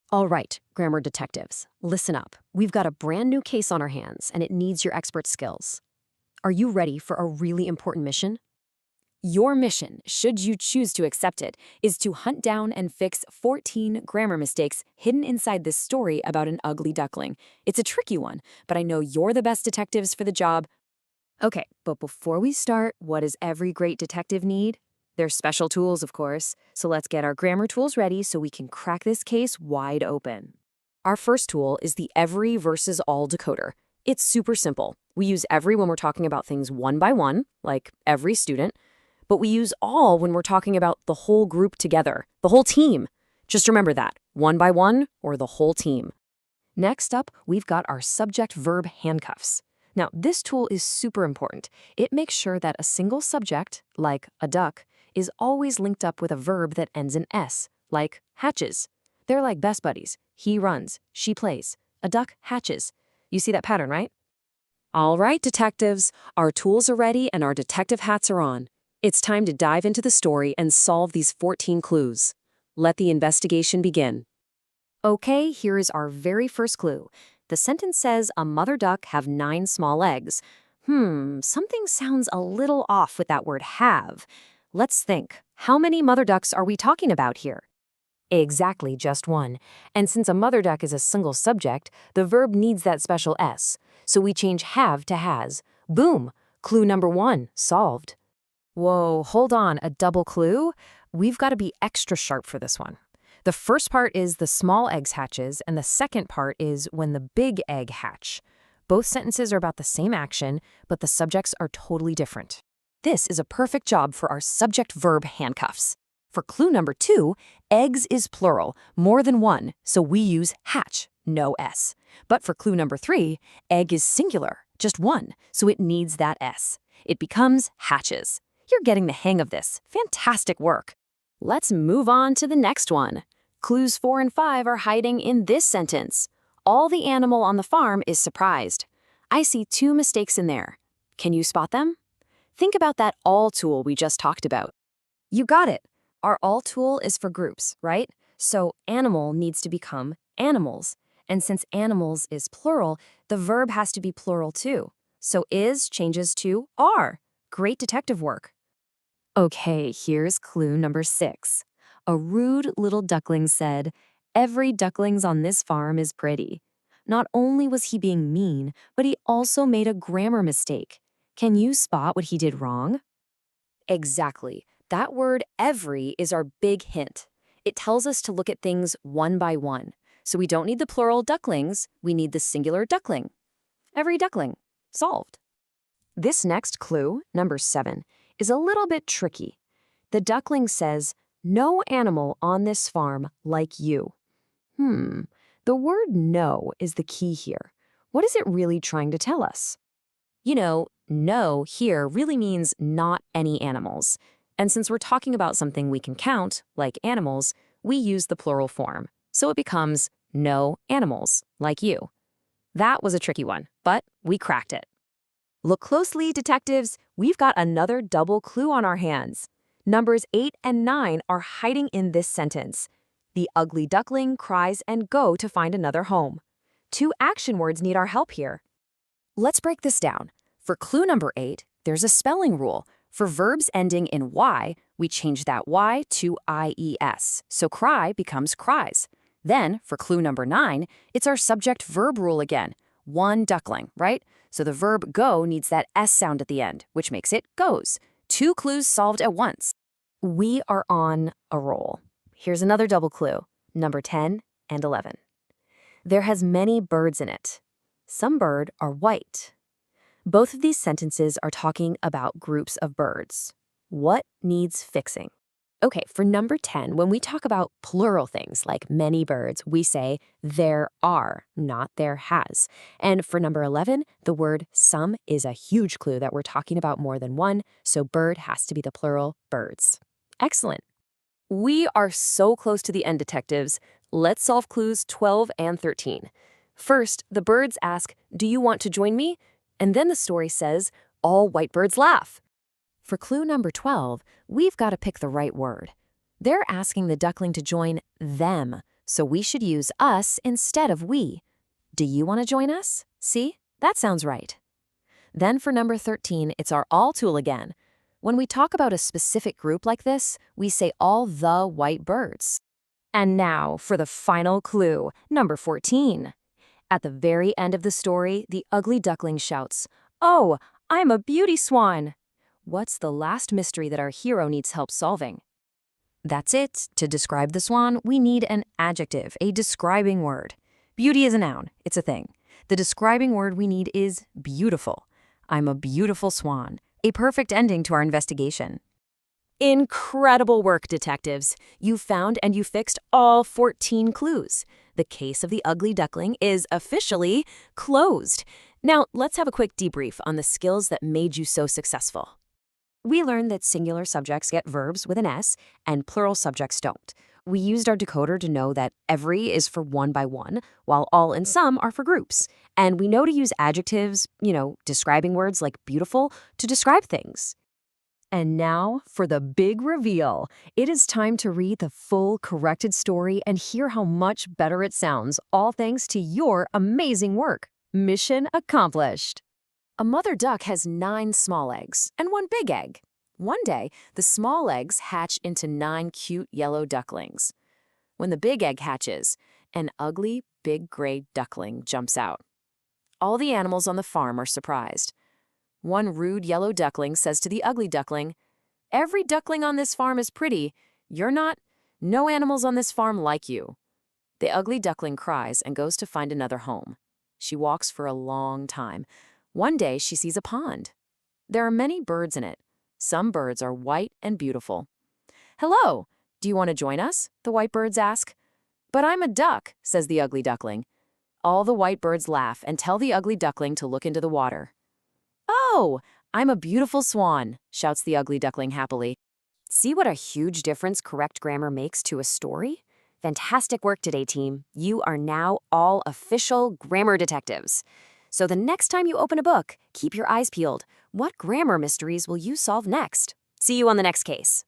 All right, grammar detectives, listen up. We've got a brand new case on our hands, and it needs your expert skills. Are you ready for a really important mission? Your mission, should you choose to accept it, is to hunt down and fix 14 grammar mistakes hidden inside this story about an ugly duckling. It's a tricky one, but I know you're the best detectives for the job. Okay, but before we start, what does every great detective need? Their special tools, of course. So let's get our grammar tools ready so we can crack this case wide open. Our first tool is the every versus all decoder. It's super simple. We use every when we're talking about things one by one, like every student, but we use all when we're talking about the whole group together, the whole team. Just remember that, one by one or the whole team. Next up, we've got our subject-verb handcuffs. Now, this tool is super important. It makes sure that a single subject, like a duck, is always linked up with a verb that ends in S, like hatches. They're like best buddies. He runs, she plays. A duck hatches. You see that pattern, right? All right, detectives, our tools are ready and our detective hats are on. It's time to dive into the story and solve these 14 clues. Let the investigation begin. Okay, here is our very first clue. The sentence says a mother duck have 9 small eggs. Something sounds a little off with that word have. Let's think. How many mother ducks are we talking about here? Exactly, just one. And since a mother duck is a single subject, the verb needs that special S. So we change have to has. Boom! Clue number 1, solved. Whoa, hold on, a double clue? We've got to be extra sharp for this one. The first part is the small eggs hatches, and the second part is when the big egg hatch. Both sentences are about the same action, but the subjects are totally different. This is a perfect job for our subject-verb handcuffs. For clue number 2, eggs is plural, more than one, so we use hatch, no S. But for clue number 3, egg is singular, just one, so it needs that S. It becomes hatches. You're getting the hang of this. Fantastic work. Let's move on to the next one. Clues 4 and 5 are hiding in this sentence. All the animal on the farm is surprised. I see 2 mistakes in there. Can you spot them? Think about that all tool we just talked about. You got it. Our all tool is for groups, right? So animal needs to become animals. And since animals is plural, the verb has to be plural too. So is changes to are. Great detective work. Okay, here's clue number 6. A rude little duckling said, "Every ducklings on this farm is pretty." Not only was he being mean, but he also made a grammar mistake. Can you spot what he did wrong? Exactly. That word every is our big hint. It tells us to look at things one by one. So we don't need the plural ducklings, we need the singular duckling. Every duckling. Solved. This next clue, number 7, is a little bit tricky. The duckling says, "No animal on this farm like you." The word no is the key here. What is it really trying to tell us? You know, no here really means not any animals. And since we're talking about something we can count, like animals, we use the plural form. So it becomes no animals like you. That was a tricky one, but we cracked it. Look closely, detectives. We've got another double clue on our hands. Numbers 8 and 9 are hiding in this sentence. The ugly duckling cries and go to find another home. 2 action words need our help here. Let's break this down. For clue number 8, there's a spelling rule. For verbs ending in Y, we change that Y to IES, so cry becomes cries. Then, for clue number 9, it's our subject-verb rule again. One duckling, right? So the verb go needs that S sound at the end, which makes it goes. 2 clues solved at once. We are on a roll. Here's another double clue, number 10 and 11. There has many birds in it. Some bird are white. Both of these sentences are talking about groups of birds. What needs fixing? Okay, for number 10, when we talk about plural things like many birds, we say there are, not there has. And for number 11, the word some is a huge clue that we're talking about more than one, so bird has to be the plural birds. Excellent. We are so close to the end, detectives. Let's solve clues 12 and 13. First, the birds ask, "Do you want to join me?" And then the story says, "All white birds laugh." For clue number 12, we've got to pick the right word. They're asking the duckling to join them, So we should use us instead of we. Do you want to join us? See? That sounds right. Then for number 13, it's our all tool again. When we talk about a specific group like this, we say all the white birds. And now for the final clue, number 14. At the very end of the story, the ugly duckling shouts, "Oh, I'm a beauty swan!" What's the last mystery that our hero needs help solving? That's it. To describe the swan, we need an adjective, a describing word. Beauty is a noun. It's a thing. The describing word we need is beautiful. I'm a beautiful swan. A perfect ending to our investigation. Incredible work, detectives. You found and you fixed all 14 clues. The case of the ugly duckling is officially closed. Now, let's have a quick debrief on the skills that made you so successful. We learned that singular subjects get verbs with an S and plural subjects don't. We used our decoder to know that every is for one by one, while all and some are for groups. And we know to use adjectives, describing words like beautiful, to describe things. And now for the big reveal. It is time to read the full corrected story and hear how much better it sounds, all thanks to your amazing work. Mission accomplished. A mother duck has 9 small eggs and 1 big egg. One day, the small eggs hatch into 9 cute yellow ducklings. When the big egg hatches, an ugly, big gray duckling jumps out. All the animals on the farm are surprised. One rude yellow duckling says to the ugly duckling, "Every duckling on this farm is pretty. You're not. No animals on this farm like you." The ugly duckling cries and goes to find another home. She walks for a long time. One day, she sees a pond. There are many birds in it. Some birds are white and beautiful. "Hello, do you want to join us?" the white birds ask. "But I'm a duck," says the ugly duckling. All the white birds laugh and tell the ugly duckling to look into the water. "Oh, I'm a beautiful swan," shouts the ugly duckling happily. See what a huge difference correct grammar makes to a story? Fantastic work today, team. You are now all official grammar detectives. So the next time you open a book, keep your eyes peeled. What grammar mysteries will you solve next? See you on the next case.